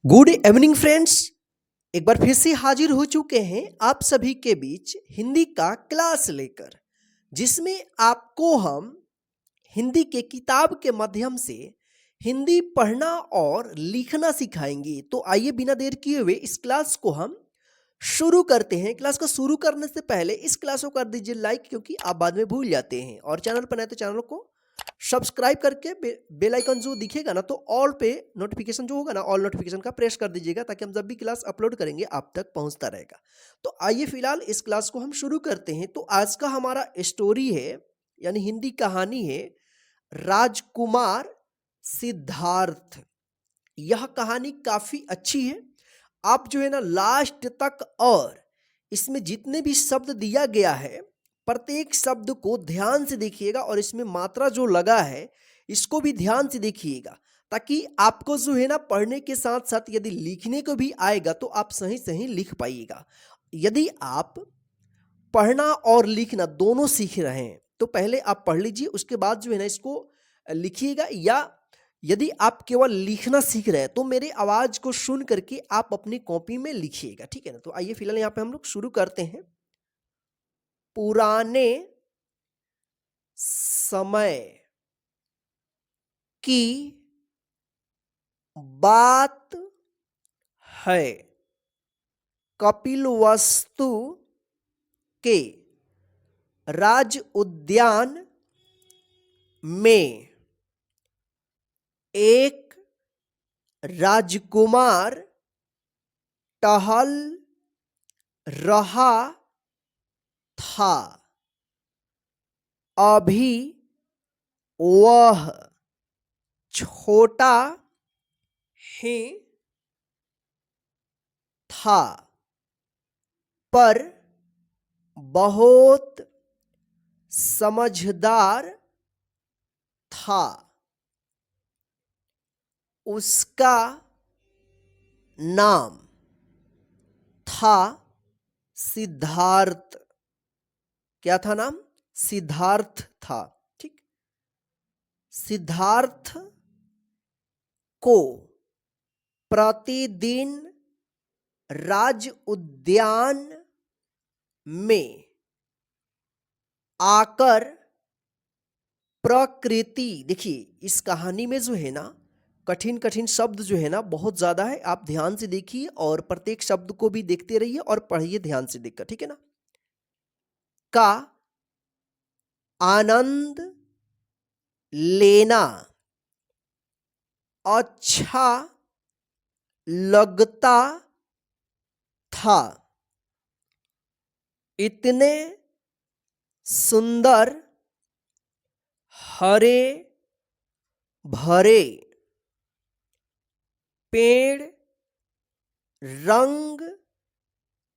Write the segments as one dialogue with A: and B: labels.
A: Good evening friends. एक बार फिर से हाजिर हो चुके हैं आप सभी के बीच हिंदी का क्लास लेकर, जिसमें आपको हम हिंदी के किताब के माध्यम से हिंदी पढ़ना और लिखना सिखाएंगे। तो आइए बिना देर किए हुए इस क्लास को हम शुरू करते हैं। क्लास को शुरू करने से पहले इस क्लास को कर दीजिए लाइक, क्योंकि आप बाद में भूल जाते हैं। और चैनल पर नए तो चैनल को सब्सक्राइब करके बेल आइकन जो दिखेगा ना, तो ऑल पे नोटिफिकेशन जो होगा ना, ऑल नोटिफिकेशन का प्रेस कर दीजिएगा, ताकि हम जब भी क्लास अपलोड करेंगे आप तक पहुंचता रहेगा। तो आइए फिलहाल इस क्लास को हम शुरू करते हैं। तो आज का हमारा स्टोरी है, यानी हिंदी कहानी है, राजकुमार सिद्धार्थ। यह कहानी काफी अच्छी है। आप जो है ना लास्ट तक, और इसमें जितने भी शब्द दिया गया है प्रत्येक शब्द को ध्यान से देखिएगा, और इसमें मात्रा जो लगा है इसको भी ध्यान से देखिएगा, ताकि आपको जो है ना पढ़ने के साथ साथ यदि लिखने को भी आएगा तो आप सही सही लिख पाइएगा। यदि आप पढ़ना और लिखना दोनों सीख रहे हैं तो पहले आप पढ़ लीजिए, उसके बाद जो है ना इसको लिखिएगा। या यदि आप केवल लिखना सीख रहे हैं तो मेरी आवाज को सुन करके आप अपनी कॉपी में लिखिएगा, ठीक है ना। तो आइए फिलहाल यहाँ पे हम लोग शुरू करते हैं। पुराने समय की बात है, कपिलवस्तु के राज उद्यान में एक राजकुमार टहल रहा था। अभी वह छोटा ही था, पर बहुत समझदार था। उसका नाम था सिद्धार्थ। क्या था नाम? सिद्धार्थ था, ठीक। सिद्धार्थ को प्रतिदिन राज उद्यान में आकर प्रकृति, देखिए इस कहानी में जो है ना कठिन कठिन शब्द जो है ना बहुत ज्यादा है, आप ध्यान से देखिए और प्रत्येक शब्द को भी देखते रहिए और पढ़िए ध्यान से देखकर, ठीक है ना। का आनंद लेना अच्छा लगता था। इतने सुंदर हरे भरे पेड़, रंग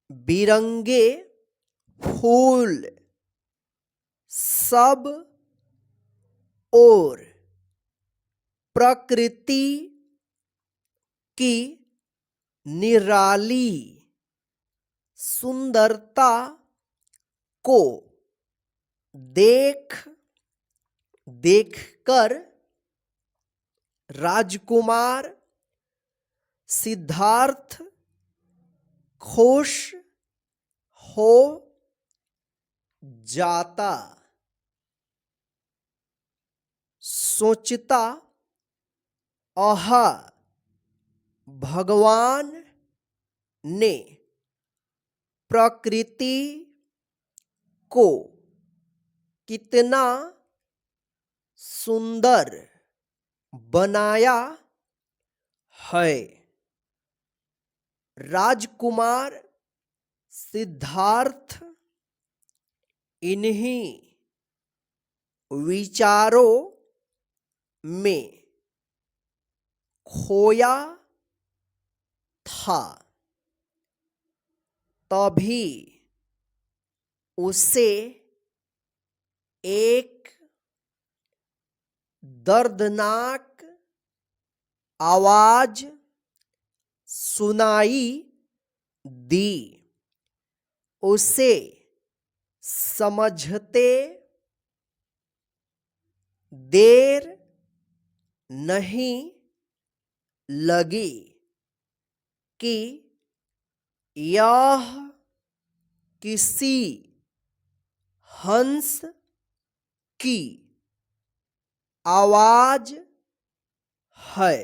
A: बिरंगे फूल, सब और प्रकृति की निराली सुंदरता को देखकर राजकुमार सिद्धार्थ खुश हो जाता। सोचता, आहा, भगवान ने प्रकृति को कितना सुंदर बनाया है। राजकुमार सिद्धार्थ इन्हीं विचारों में खोया था। तभी उसे एक दर्दनाक आवाज सुनाई दी। उसे समझते देर नहीं लगी। कि यह किसी हंस की आवाज है,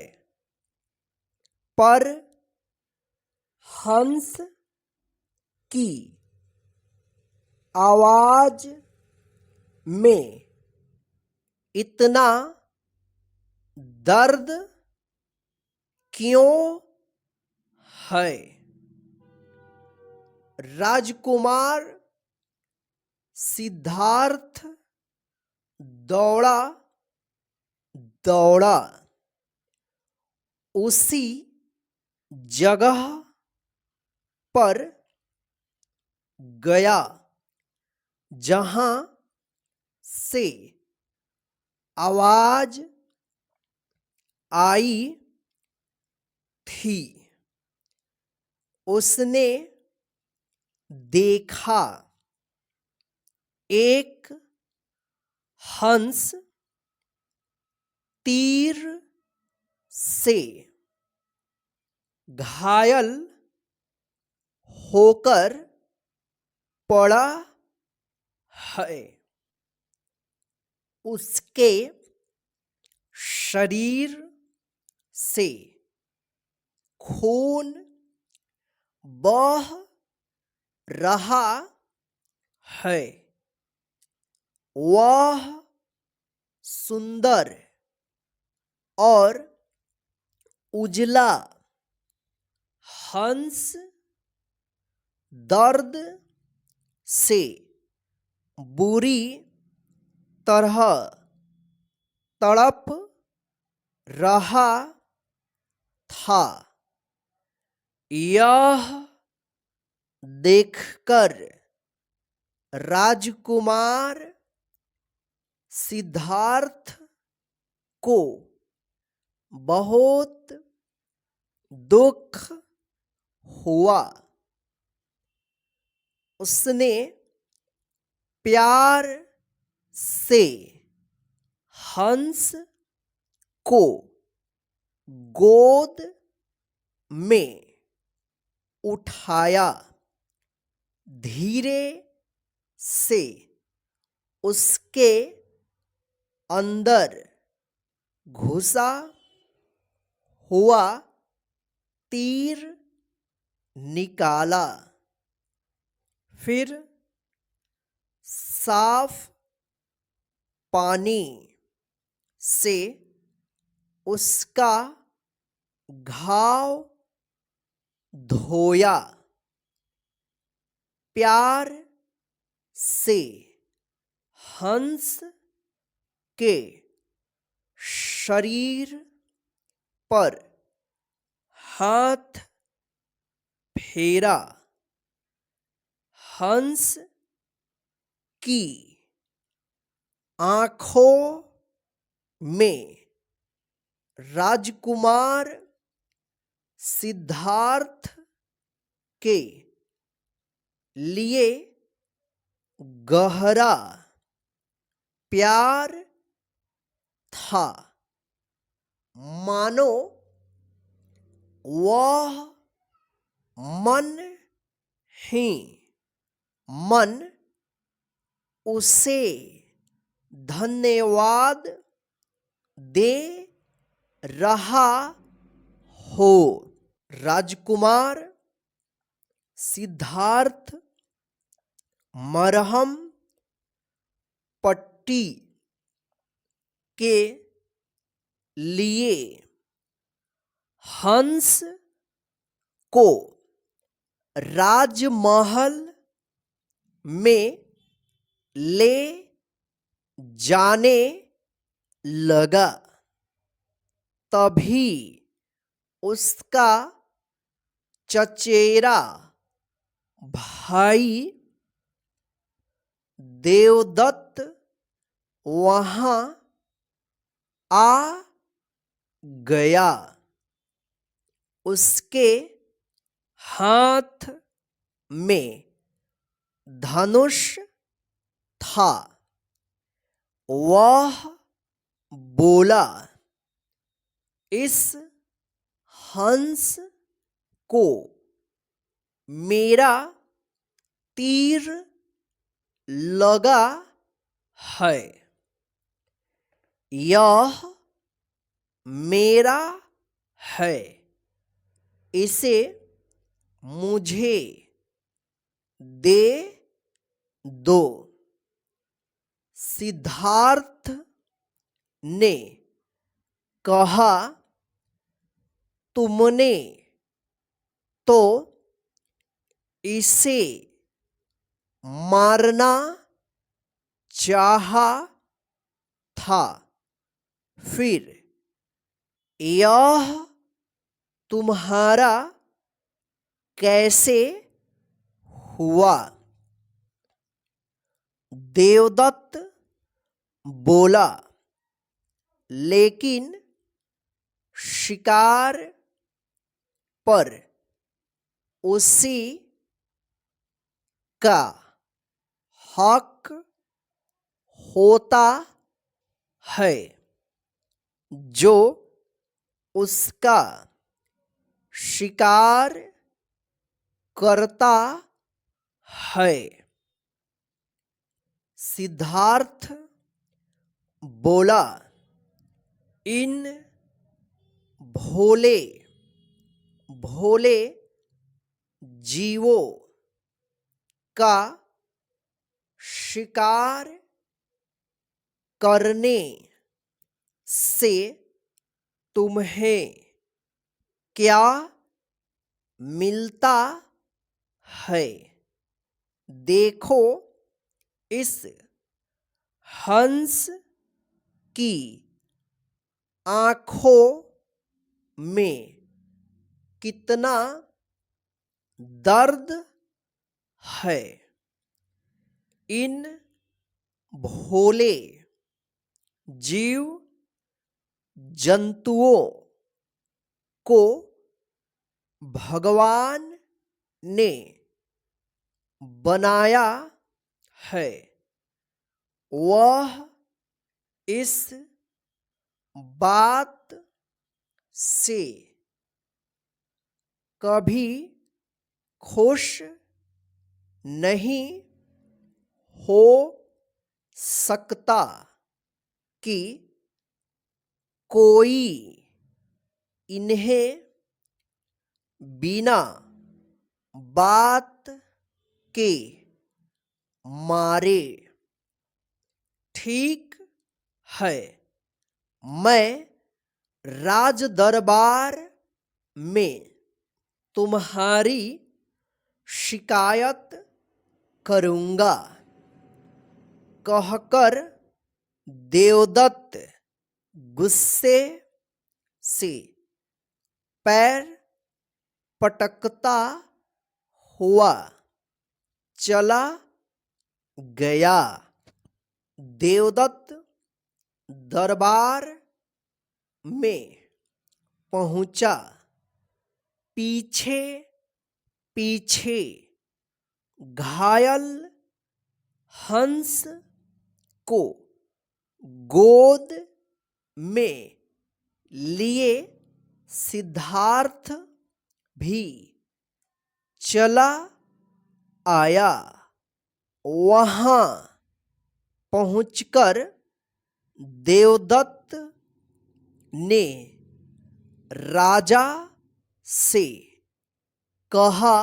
A: पर हंस की आवाज में इतना दर्द क्यों है? राजकुमार सिद्धार्थ दौड़ा दौड़ा उसी जगह पर गया जहां से आवाज आई थी। उसने देखा एक हंस तीर से घायल होकर पड़ा है। उसके शरीर से खून बह रहा है। वह सुंदर और उजला हंस दर्द से बुरी तरह तड़प रहा था। यह देखकर राजकुमार सिद्धार्थ को बहुत दुख हुआ। उसने प्यार से हंस को गोद में उठाया, धीरे से उसके अंदर घुसा हुआ तीर निकाला, फिर साफ पानी से उसका घाव धोया। प्यार से हंस के शरीर पर हाथ फेरा। हंस की आंखों में राजकुमार सिद्धार्थ के लिए गहरा प्यार था, मानो वह मन ही मन उसे धन्यवाद दे रहा हो। राजकुमार सिद्धार्थ मरहम पट्टी के लिए हंस को राजमहल में ले जाने लगा। तभी उसका चचेरा भाई देवदत्त वहां आ गया। उसके हाथ में धनुष था। वह बोला, इस हंस को मेरा तीर लगा है। यह मेरा है, इसे मुझे दे दो। सिद्धार्थ ने कहा, तुमने तो इसे मारना चाहा था, फिर यह तुम्हारा कैसे हुआ? देवदत्त बोला, लेकिन शिकार पर उसी का हक होता है जो उसका शिकार करता है। सिद्धार्थ बोला, इन भोले भोले जीवों का शिकार करने से तुम्हें क्या मिलता है? देखो, इस हंस की आँखों में कितना दर्द है। इन भोले जीव जंतुओं को भगवान ने बनाया है। वह इस बात से कभी खुश नहीं हो सकता कि कोई इन्हें बिना बात के मारे। ठीक है, मैं राज दरबार में तुम्हारी शिकायत करूंगा, कहकर देवदत्त गुस्से से पैर पटकता हुआ चला गया। देवदत्त दरबार में पहुंचा। पीछे पीछे घायल हंस को गोद में लिए सिद्धार्थ भी चला आया। वहां पहुंचकर देवदत्त ने राजा से कहा,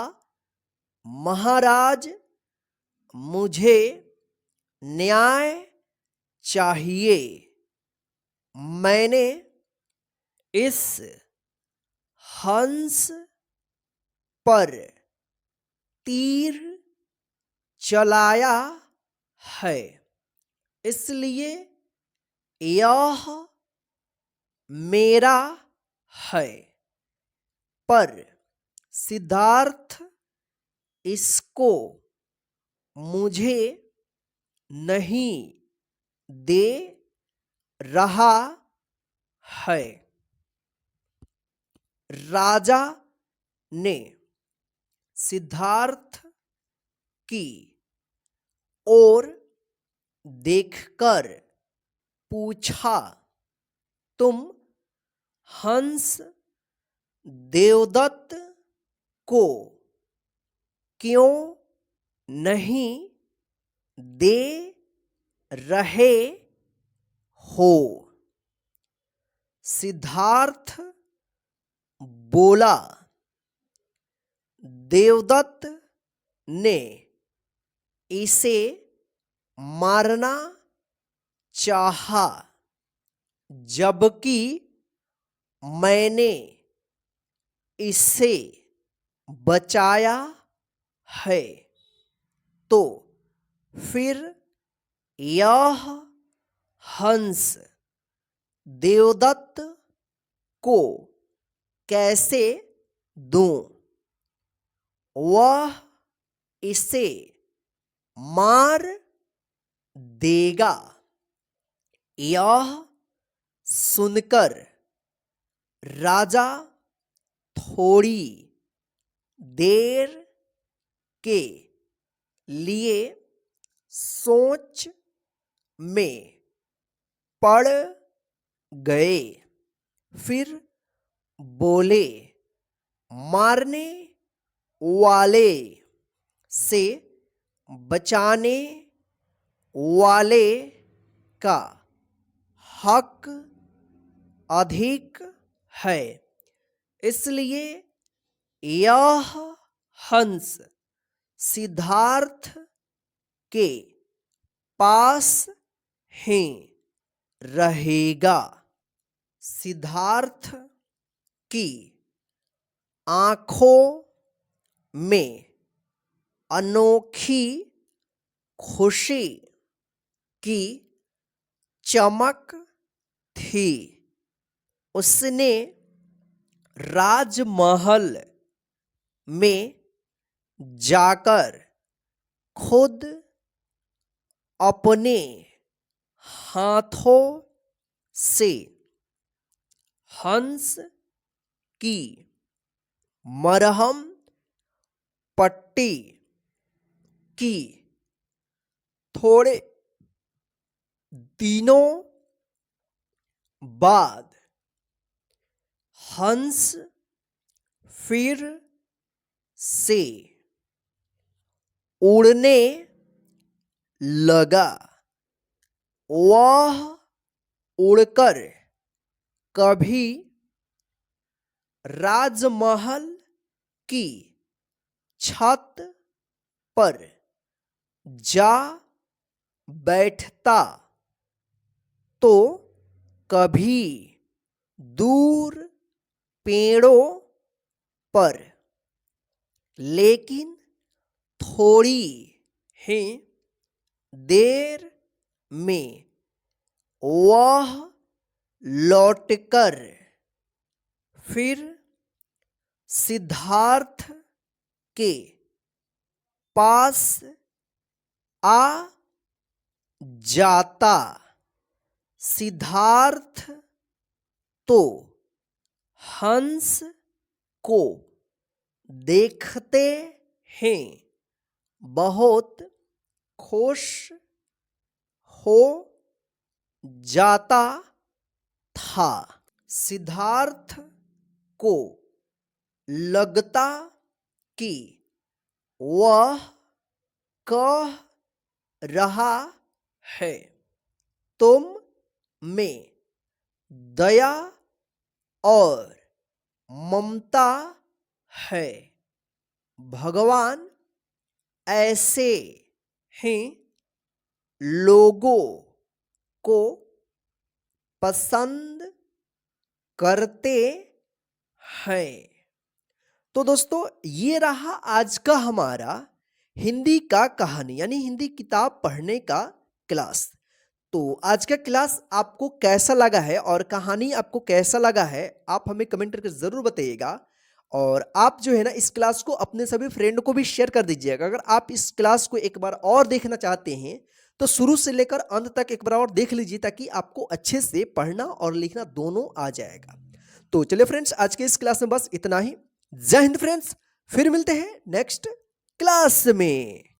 A: महाराज, मुझे न्याय चाहिए। मैंने इस हंस पर तीर चलाया है, इसलिए यह मेरा है। पर सिद्धार्थ इसको मुझे नहीं दे रहा है। राजा ने सिद्धार्थ की ओर देखकर पूछा, तुम हंस देवदत्त को क्यों नहीं दे रहे हो? सिद्धार्थ बोला। देवदत्त ने इसे मारना चाहा, जबकि मैंने इसे बचाया है। तो फिर यह हंस देवदत्त को कैसे दूं? वह इसे मार देगा। यह सुनकर राजा थोड़ी देर के लिए सोच में पड़ गए। फिर बोले, मारने वाले से बचाने वाले का हक अधिक है, इसलिए यह हंस सिद्धार्थ के पास ही रहेगा। सिद्धार्थ की आंखों में अनोखी खुशी की चमक थी। उसने राजमहल में जाकर खुद अपने हाथों से हंस की मरहम पट्टी की। थोड़े दिनों बाद हंस फिर से उड़ने लगा। वह उड़कर कभी राजमहल की छत पर जा बैठता, तो कभी दूर पेड़ों पर। लेकिन थोड़ी ही देर में वह लौटकर फिर सिद्धार्थ के पास आ जाता। सिद्धार्थ तो हंस को देखते हैं बहुत खुश हो जाता था। सिद्धार्थ को लगता कि वह कह रहा है, तुम में दया और ममता है। भगवान ऐसे ही लोगों को पसंद करते हैं। तो दोस्तों, ये रहा आज का हमारा हिंदी का कहानी यानी हिंदी किताब पढ़ने का क्लास। तो आज का क्लास आपको कैसा लगा है और कहानी आपको कैसा लगा है, आप हमें कमेंट करके ज़रूर बताइएगा। और आप जो है ना, इस क्लास को अपने सभी फ्रेंड को भी शेयर कर दीजिएगा। अगर आप इस क्लास को एक बार और देखना चाहते हैं तो शुरू से लेकर अंत तक एक बार और देख लीजिए, ताकि आपको अच्छे से पढ़ना और लिखना दोनों आ जाएगा। तो चलिए फ्रेंड्स, आज के इस क्लास में बस इतना ही। जय हिंद फ्रेंड्स, फिर मिलते हैं नेक्स्ट क्लास में।